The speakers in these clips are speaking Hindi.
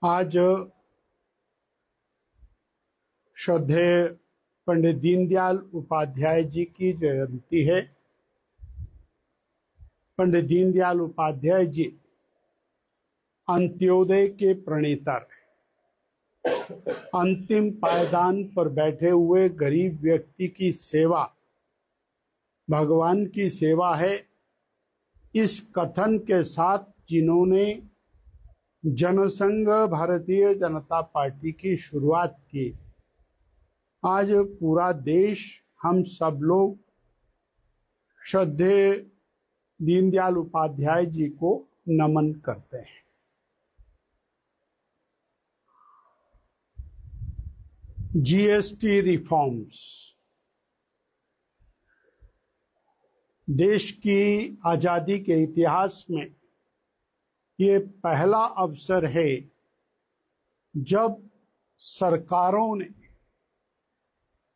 आज श्रद्धेय पंडित दीनदयाल उपाध्याय जी की जयंती है। पंडित दीनदयाल उपाध्याय जी अंत्योदय के प्रणेता रहे। अंतिम पायदान पर बैठे हुए गरीब व्यक्ति की सेवा भगवान की सेवा है, इस कथन के साथ जिन्होंने जनसंघ भारतीय जनता पार्टी की शुरुआत की, आज पूरा देश, हम सब लोग श्रद्धेय दीनदयाल उपाध्याय जी को नमन करते हैं। जीएसटी रिफॉर्म्स देश की आजादी के इतिहास में ये पहला अवसर है जब सरकारों ने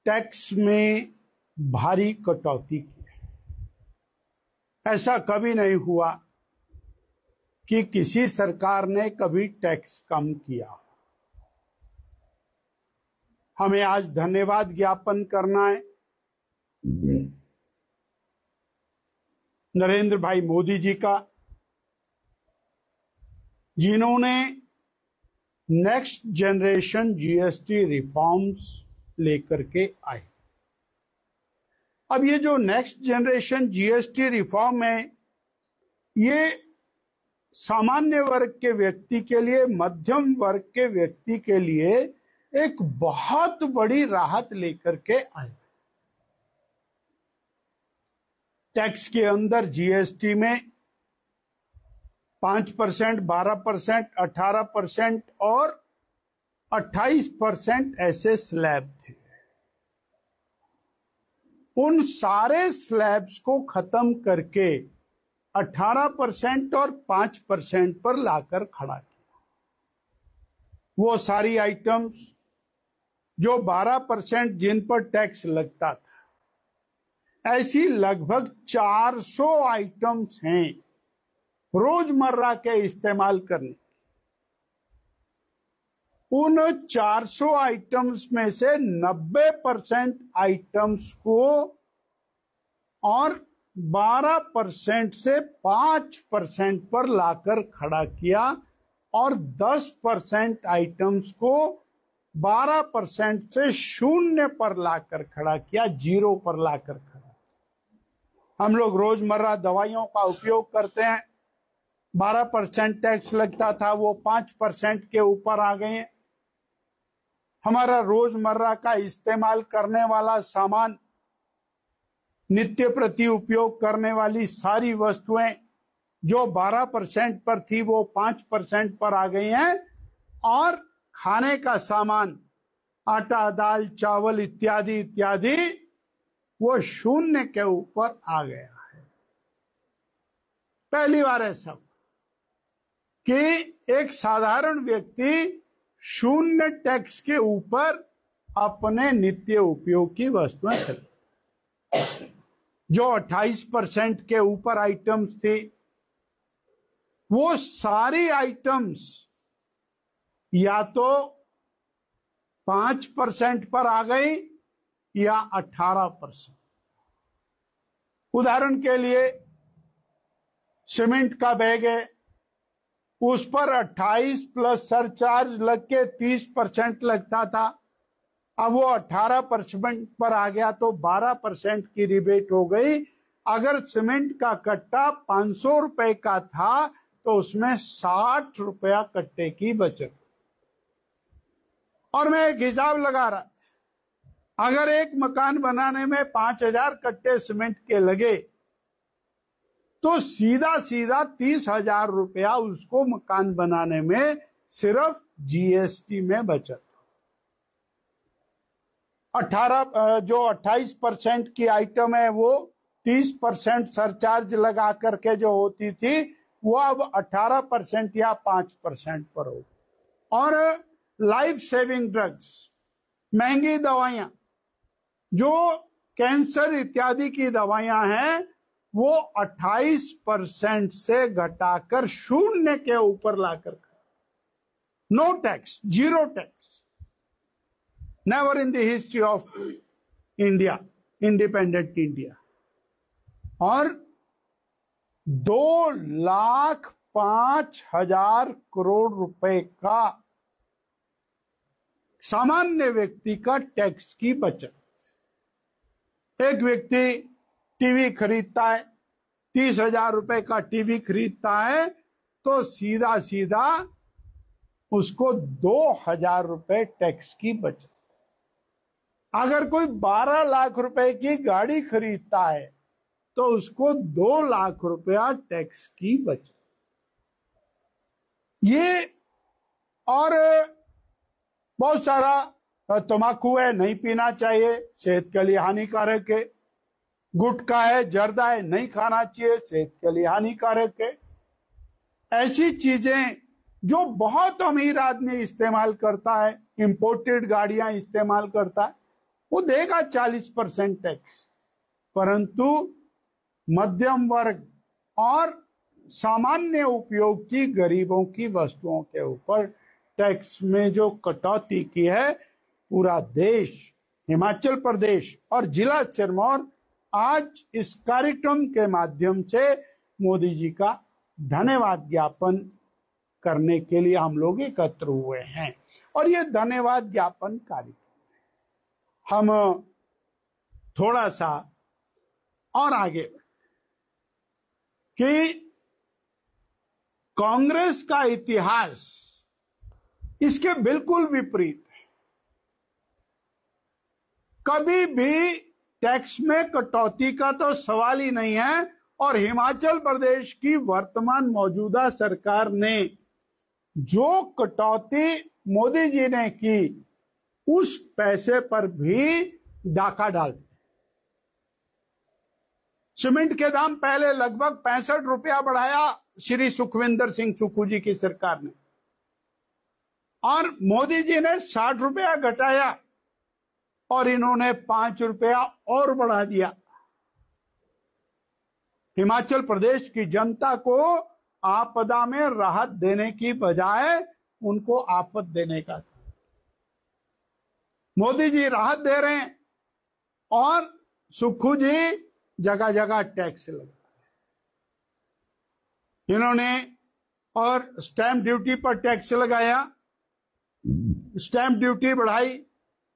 टैक्स में भारी कटौती की। ऐसा कभी नहीं हुआ कि किसी सरकार ने कभी टैक्स कम किया। हमें आज धन्यवाद ज्ञापन करना है नरेंद्र भाई मोदी जी का, जिन्होंने नेक्स्ट जनरेशन जीएसटी रिफॉर्म्स लेकर के आए। अब ये जो नेक्स्ट जनरेशन जीएसटी रिफॉर्म है, ये सामान्य वर्ग के व्यक्ति के लिए, मध्यम वर्ग के व्यक्ति के लिए एक बहुत बड़ी राहत लेकर के आए। टैक्स के अंदर जीएसटी में 5%, 12%, 18% और 28% ऐसे स्लैब थे। उन सारे स्लैब्स को खत्म करके 18% और 5% पर लाकर खड़ा किया। वो सारी आइटम्स जो 12% जिन पर टैक्स लगता था, ऐसी लगभग 400 आइटम्स हैं रोजमर्रा के इस्तेमाल करने। उन 400 आइटम्स में से 90% आइटम्स को और 12% से 5% पर लाकर खड़ा किया और 10% आइटम्स को 12% से 0 पर लाकर खड़ा किया, 0 पर लाकर खड़ा। हम लोग रोजमर्रा दवाइयों का उपयोग करते हैं, 12% टैक्स लगता था, वो 5% के ऊपर आ गए हैं। हमारा रोजमर्रा का इस्तेमाल करने वाला सामान, नित्य प्रति उपयोग करने वाली सारी वस्तुएं जो 12% पर थी, वो 5% पर आ गई हैं। और खाने का सामान, आटा, दाल, चावल इत्यादि इत्यादि, वो 0 के ऊपर आ गया है। पहली बार ऐसा कि एक साधारण व्यक्ति 0 टैक्स के ऊपर अपने नित्य उपयोग की वस्तुएं खरीदे। जो 28% के ऊपर आइटम्स थी, वो सारी आइटम्स या तो 5% पर आ गई या 18%। उदाहरण के लिए सीमेंट का बैग है, उस पर 28 प्लस सरचार्ज लग के 30% लगता था। अब वो 18% पर आ गया तो 12% की रिबेट हो गई। अगर सीमेंट का कट्टा 500 रुपए का था तो उसमें 60 रुपया कट्टे की बचत। और मैं एक हिसाब लगा रहा, अगर एक मकान बनाने में 5000 कट्टे सीमेंट के लगे तो सीधा सीधा 30,000 रुपया उसको मकान बनाने में सिर्फ जीएसटी में बचत। 28% की आइटम है, वो 30% सरचार्ज लगा करके जो होती थी, वो अब 18% या 5% पर हो। और लाइफ सेविंग ड्रग्स, महंगी दवाइयां, जो कैंसर इत्यादि की दवाइयां हैं, वो 28% से घटाकर 0 के ऊपर लाकर, no tax, zero tax, never in the history of India, independent India. और 2,05,000 करोड़ रुपए का सामान्य व्यक्ति का टैक्स की बचत। एक व्यक्ति टीवी खरीदता है, 30,000 रुपए का टीवी खरीदता है, तो सीधा सीधा उसको 2,000 रुपए टैक्स की बचत। अगर कोई 12 लाख रुपए की गाड़ी खरीदता है तो उसको 2 लाख रुपया टैक्स की बचत। ये और बहुत सारा, तंबाकू है, नहीं पीना चाहिए, सेहत के लिए हानिकारक है। गुटखा है, जर्दा है, नहीं खाना चाहिए, सेहत के लिए हानिकारक है। ऐसी चीजें जो बहुत अमीर आदमी इस्तेमाल करता है, इंपोर्टेड गाड़ियां इस्तेमाल करता है, वो देगा 40% टैक्स। परंतु मध्यम वर्ग और सामान्य उपयोग की गरीबों की वस्तुओं के ऊपर टैक्स में जो कटौती की है, पूरा देश, हिमाचल प्रदेश और जिला सिरमौर आज इस कार्यक्रम के माध्यम से मोदी जी का धन्यवाद ज्ञापन करने के लिए हम लोग एकत्र हुए हैं। और ये धन्यवाद ज्ञापन कार्यक्रम हम थोड़ा सा और आगे कि कांग्रेस का इतिहास इसके बिल्कुल विपरीत है। कभी भी टैक्स में कटौती का तो सवाल ही नहीं है। और हिमाचल प्रदेश की वर्तमान मौजूदा सरकार ने जो कटौती मोदी जी ने की, उस पैसे पर भी डाका डाल दिया। सीमेंट के दाम पहले लगभग 65 रुपया बढ़ाया श्री सुखविंदर सिंह सुक्खू जी की सरकार ने, और मोदी जी ने 60 रुपया घटाया और इन्होंने 5 रुपया और बढ़ा दिया। हिमाचल प्रदेश की जनता को आपदा में राहत देने की बजाय उनको आफत देने का। मोदी जी राहत दे रहे हैं और सुक्खू जी जगह जगह टैक्स लगा रहे हैं। इन्होंने और स्टैंप ड्यूटी पर टैक्स लगाया, स्टैंप ड्यूटी बढ़ाई,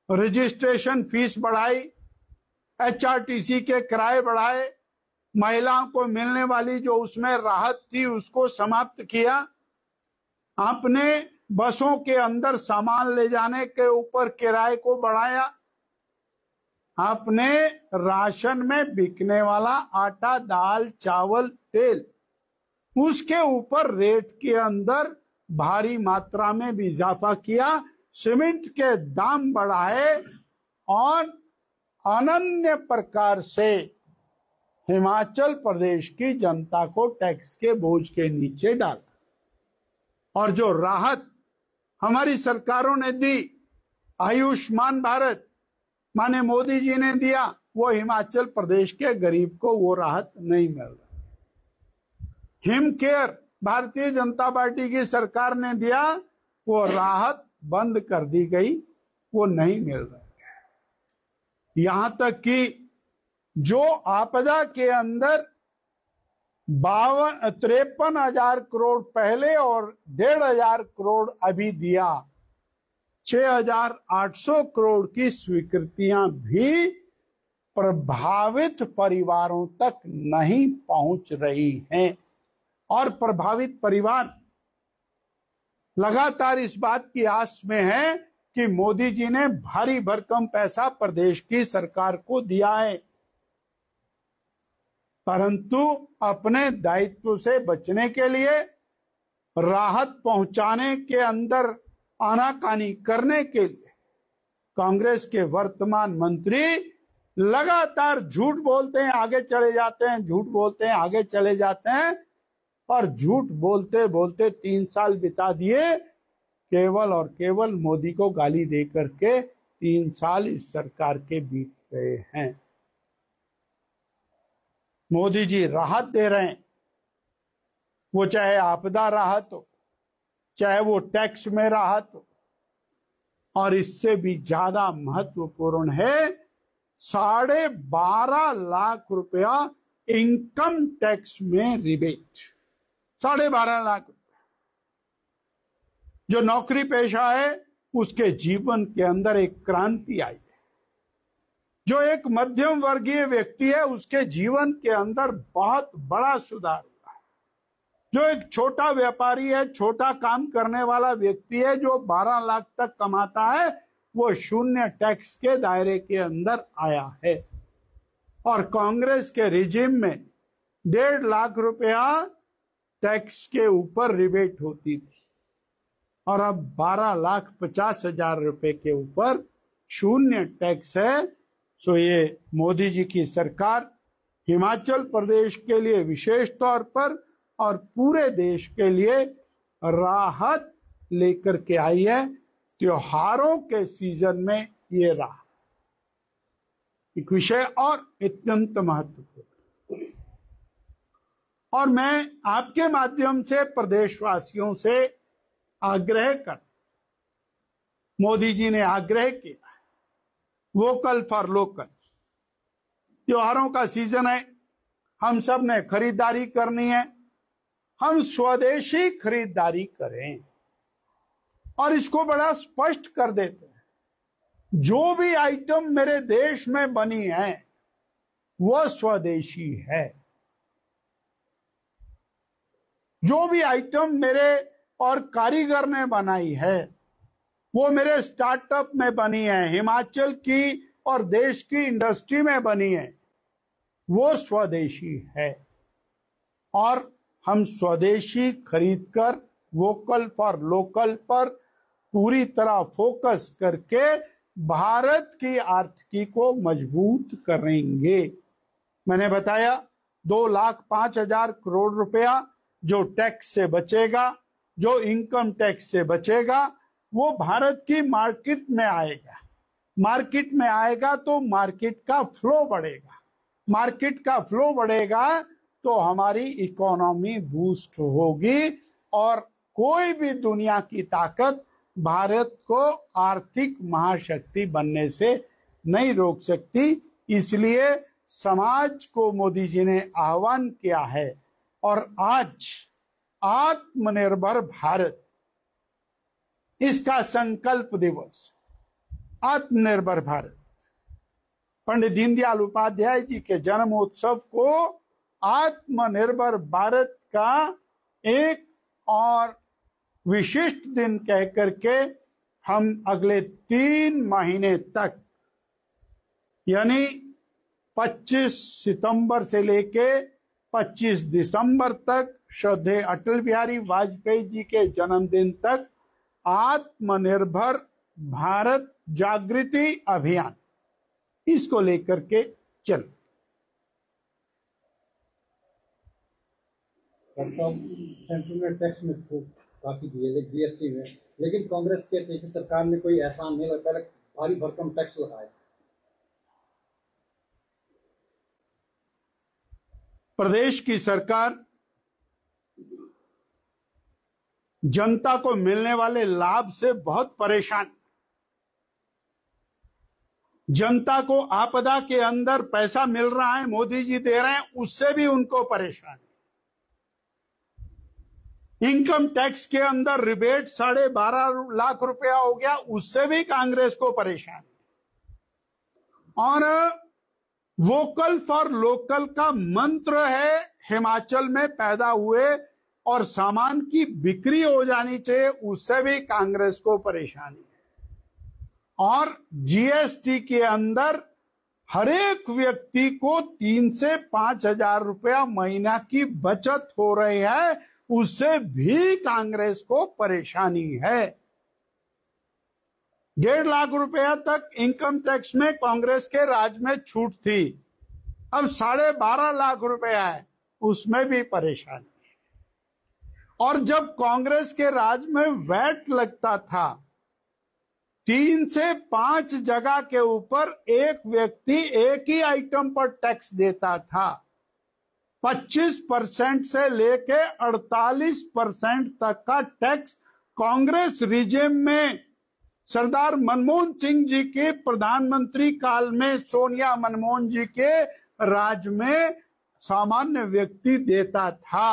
रजिस्ट्रेशन फीस बढ़ाई, एचआरटीसी के किराए बढ़ाए, महिलाओं को मिलने वाली जो उसमें राहत थी उसको समाप्त किया। आपने बसों के अंदर सामान ले जाने के ऊपर किराए को बढ़ाया। आपने राशन में बिकने वाला आटा, दाल, चावल, तेल, उसके ऊपर रेट के अंदर भारी मात्रा में भी इजाफा किया। सीमेंट के दाम बढ़ाए और अनन्य प्रकार से हिमाचल प्रदेश की जनता को टैक्स के बोझ के नीचे डाला। और जो राहत हमारी सरकारों ने दी, आयुष्मान भारत माने मोदी जी ने दिया, वो हिमाचल प्रदेश के गरीब को वो राहत नहीं मिल रहा। Him care Bharatiya Janata party की सरकार ने दिया, वो राहत बंद कर दी गई, वो नहीं मिल रहा। यहां तक कि जो आपदा के अंदर 53,000 करोड़ पहले और 1,500 करोड़ अभी दिया, 6,800 करोड़ की स्वीकृतियां भी प्रभावित परिवारों तक नहीं पहुंच रही हैं। और प्रभावित परिवार लगातार इस बात की आस में है कि मोदी जी ने भारी भरकम पैसा प्रदेश की सरकार को दिया है, परंतु अपने दायित्व से बचने के लिए, राहत पहुंचाने के अंदर आनाकानी करने के लिए कांग्रेस के वर्तमान मंत्री लगातार झूठ बोलते हैं, आगे चले जाते हैं, झूठ बोलते हैं, आगे चले जाते हैं। और झूठ बोलते बोलते 3 साल बिता दिए, केवल और केवल मोदी को गाली दे करके 3 साल इस सरकार के बीत गए हैं। मोदी जी राहत दे रहे हैं, वो चाहे आपदा राहत हो, चाहे वो टैक्स में राहत हो, और इससे भी ज्यादा महत्वपूर्ण है 12.5 लाख रुपया इनकम टैक्स में रिबेट। 12.5 लाख रुपया जो नौकरी पेशा है उसके जीवन के अंदर एक क्रांति आई है। जो एक मध्यम वर्गीय व्यक्ति है उसके जीवन के अंदर बहुत बड़ा सुधार हुआ है। जो एक छोटा व्यापारी है, छोटा काम करने वाला व्यक्ति है, जो 12 लाख तक कमाता है, वो शून्य टैक्स के दायरे के अंदर आया है। और कांग्रेस के रिजिम में 1.5 लाख रुपया टैक्स के ऊपर रिबेट होती थी, और अब 12,50,000 रुपए के ऊपर शून्य टैक्स है। तो ये मोदी जी की सरकार हिमाचल प्रदेश के लिए विशेष तौर पर और पूरे देश के लिए राहत लेकर के आई है। त्योहारों के सीजन में ये रहा एक विषय और अत्यंत महत्वपूर्ण। और मैं आपके माध्यम से प्रदेशवासियों से आग्रह कर, मोदी जी ने आग्रह किया वोकल फॉर लोकल। त्योहारों का सीजन है, हम सब ने खरीदारी करनी है, हम स्वदेशी खरीदारी करें। और इसको बड़ा स्पष्ट कर देते हैं, जो भी आइटम मेरे देश में बनी है वो स्वदेशी है। जो भी आइटम मेरे और कारीगर ने बनाई है वो मेरे स्टार्टअप में बनी है, हिमाचल की और देश की इंडस्ट्री में बनी है, वो स्वदेशी है। और हम स्वदेशी खरीदकर वोकल फॉर लोकल पर पूरी तरह फोकस करके भारत की आर्थिकी को मजबूत करेंगे। मैंने बताया 2,05,000 करोड़ रुपया जो टैक्स से बचेगा, जो इनकम टैक्स से बचेगा, वो भारत की मार्केट में आएगा। मार्केट में आएगा तो मार्केट का फ्लो बढ़ेगा, मार्केट का फ्लो बढ़ेगा तो हमारी इकोनॉमी बूस्ट होगी, और कोई भी दुनिया की ताकत भारत को आर्थिक महाशक्ति बनने से नहीं रोक सकती। इसलिए समाज को मोदी जी ने आह्वान किया है, और आज आत्मनिर्भर भारत इसका संकल्प दिवस, आत्मनिर्भर भारत, पंडित दीनदयाल उपाध्याय जी के जन्मोत्सव को आत्मनिर्भर भारत का एक और विशिष्ट दिन कह करके हम अगले 3 महीने तक, यानी 25 सितंबर से लेके 25 दिसंबर तक, श्रद्धेय अटल बिहारी वाजपेयी जी के जन्मदिन तक आत्मनिर्भर भारत जागृति अभियान, इसको लेकर के चल। सेंट्रल में टैक्स में काफी दिए जीएसटी में, लेकिन कांग्रेस कहती है कि सरकार ने कोई एहसान नहीं लगाया, भारी भरकम टैक्स लगाया। प्रदेश की सरकार जनता को मिलने वाले लाभ से बहुत परेशान। जनता को आपदा के अंदर पैसा मिल रहा है, मोदी जी दे रहे हैं, उससे भी उनको परेशान। इनकम टैक्स के अंदर रिबेट 12.5 लाख रुपया हो गया, उससे भी कांग्रेस को परेशान। और वोकल फॉर लोकल का मंत्र है हिमाचल में पैदा हुए और सामान की बिक्री हो जानी चाहिए, उससे भी कांग्रेस को परेशानी है। और जीएसटी के अंदर हर एक व्यक्ति को 3 से 5 हजार रुपया महीना की बचत हो रही है, उससे भी कांग्रेस को परेशानी है। 1.5 लाख रुपया तक इनकम टैक्स में कांग्रेस के राज में छूट थी, अब 12.5 लाख रुपया है, उसमें भी परेशानी। और जब कांग्रेस के राज में वैट लगता था, 3 से 5 जगह के ऊपर एक व्यक्ति एक ही आइटम पर टैक्स देता था। 25% से लेके 48% तक का टैक्स कांग्रेस रिजिम में सरदार मनमोहन सिंह जी के प्रधानमंत्री काल में सोनिया मनमोहन जी के राज में सामान्य व्यक्ति देता था।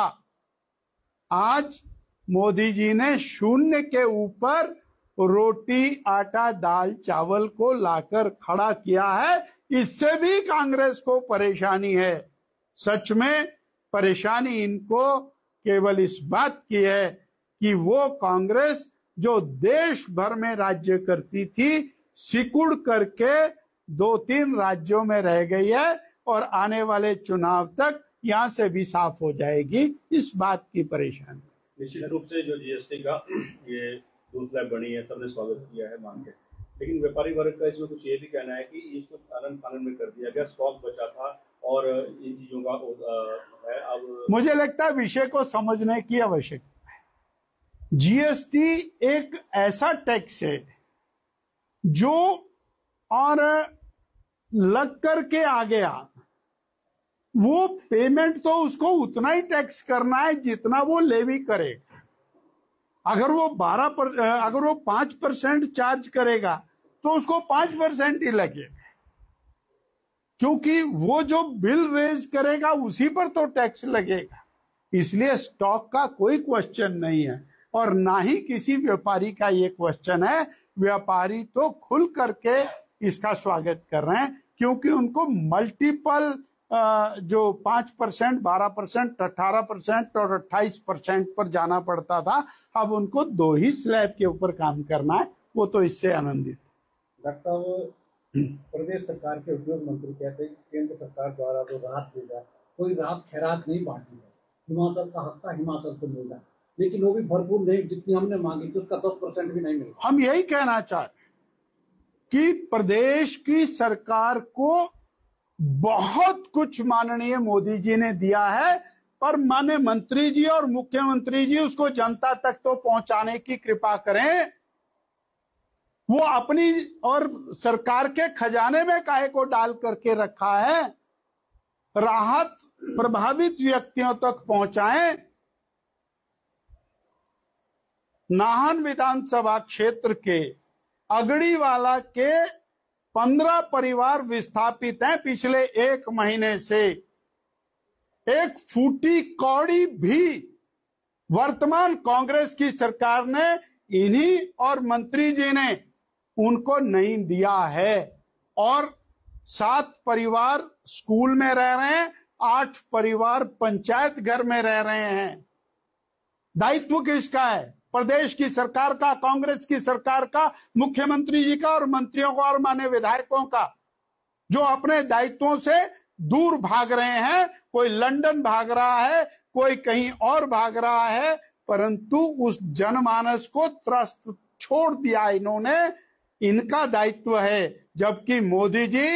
आज मोदी जी ने शून्य के ऊपर रोटी, आटा, दाल, चावल को लाकर खड़ा किया है। इससे भी कांग्रेस को परेशानी है। सच में परेशानी इनको केवल इस बात की है कि वो कांग्रेस जो देश भर में राज्य करती थी, सिकुड़ करके 2-3 राज्यों में रह गई है और आने वाले चुनाव तक यहाँ से भी साफ हो जाएगी। इस बात की परेशानी। निश्चित रूप से जो जीएसटी का ये दूसरा बनी है, सबने स्वागत किया है मान के, लेकिन व्यापारी वर्ग का इसमें कुछ ये भी कहना है कि इसको आनंद फानन में कर दिया गया, स्टॉक बचा था और इन चीजों का है। अब मुझे लगता है विषय को समझने की आवश्यकता है। जीएसटी एक ऐसा टैक्स है जो और लग करके आ गया, वो पेमेंट तो उसको उतना ही टैक्स करना है जितना वो लेवी करेगा। अगर वो 5% चार्ज करेगा तो उसको 5% ही लगेगा, क्योंकि वो जो बिल रेज करेगा उसी पर तो टैक्स लगेगा। इसलिए स्टॉक का कोई क्वेश्चन नहीं है और ना ही किसी व्यापारी का ये क्वेश्चन है। व्यापारी तो खुल करके इसका स्वागत कर रहे हैं, क्योंकि उनको मल्टीपल जो 5%, 12%, 18% और 28% पर जाना पड़ता था, अब उनको 2 ही स्लैब के ऊपर काम करना है। वो तो इससे आनंदित। डॉक्टर साहब, प्रदेश सरकार के उद्योग मंत्री कहते हैं कि केंद्र सरकार द्वारा जो राहत दी जाए, कोई राहत खैरात नहीं बांटी है। हिमाचल का हक था, हिमाचल को मिल रहा, लेकिन वो भी भरपूर नहीं, जितनी हमने मांगी थी उसका 10% भी नहीं मिला। हम यही कहना चाहते कि प्रदेश की सरकार को बहुत कुछ माननीय मोदी जी ने दिया है, पर माननीय मंत्री जी और मुख्यमंत्री जी उसको जनता तक तो पहुंचाने की कृपा करें। वो अपनी और सरकार के खजाने में काहे को डाल करके रखा है। राहत प्रभावित व्यक्तियों तक पहुंचाएं। नाहन विधानसभा क्षेत्र के अगड़ीवाला के 15 परिवार विस्थापित हैं पिछले 1 महीने से। एक फूटी कौड़ी भी वर्तमान कांग्रेस की सरकार ने, इन्हीं और मंत्री जी ने उनको नहीं दिया है। और 7 परिवार स्कूल में रह रहे हैं, 8 परिवार पंचायत घर में रह रहे हैं। दायित्व किसका है? प्रदेश की सरकार का, कांग्रेस की सरकार का, मुख्यमंत्री जी का और मंत्रियों का और माननीय विधायकों का, जो अपने दायित्वों से दूर भाग रहे हैं। कोई लंदन भाग रहा है, कोई कहीं और भाग रहा है, परंतु उस जनमानस को त्रस्त छोड़ दिया इन्होंने। इनका दायित्व है। जबकि मोदी जी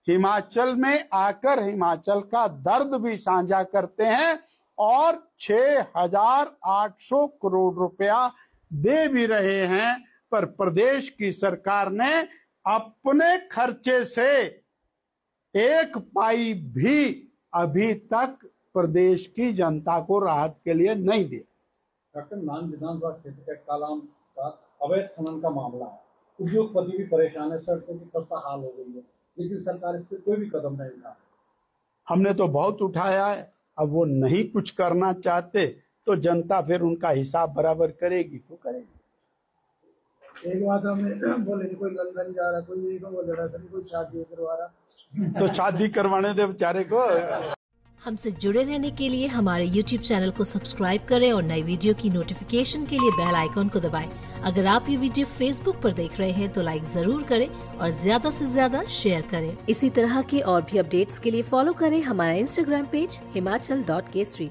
हिमाचल में आकर हिमाचल का दर्द भी साझा करते हैं और 6,800 करोड़ रुपया दे भी रहे हैं, पर प्रदेश की सरकार ने अपने खर्चे से 1 पाई भी अभी तक प्रदेश की जनता को राहत के लिए नहीं दी। डॉक्टर, नान विधानसभा क्षेत्र के कालाम का अवैध खनन का मामला है, उद्योगपति भी परेशान है, सड़कों की खस्ता हाल हो गई है, लेकिन सरकार इस पर कोई भी कदम नहीं उठा। हमने तो बहुत उठाया है, अब वो नहीं कुछ करना चाहते तो जनता फिर उनका हिसाब बराबर करेगी तो करेगी। एक बात हमने बोले कोई लंदन जा रहा, कोई बोल रहा था, कोई शादी करवा रहा, तो शादी करवाने दे बेचारे को। हमसे जुड़े रहने के लिए हमारे YouTube चैनल को सब्सक्राइब करें और नई वीडियो की नोटिफिकेशन के लिए बेल आइकॉन को दबाएं। अगर आप ये वीडियो Facebook पर देख रहे हैं तो लाइक जरूर करें और ज्यादा से ज्यादा शेयर करें। इसी तरह के और भी अपडेट्स के लिए फॉलो करें हमारा Instagram पेज himachal.kesri।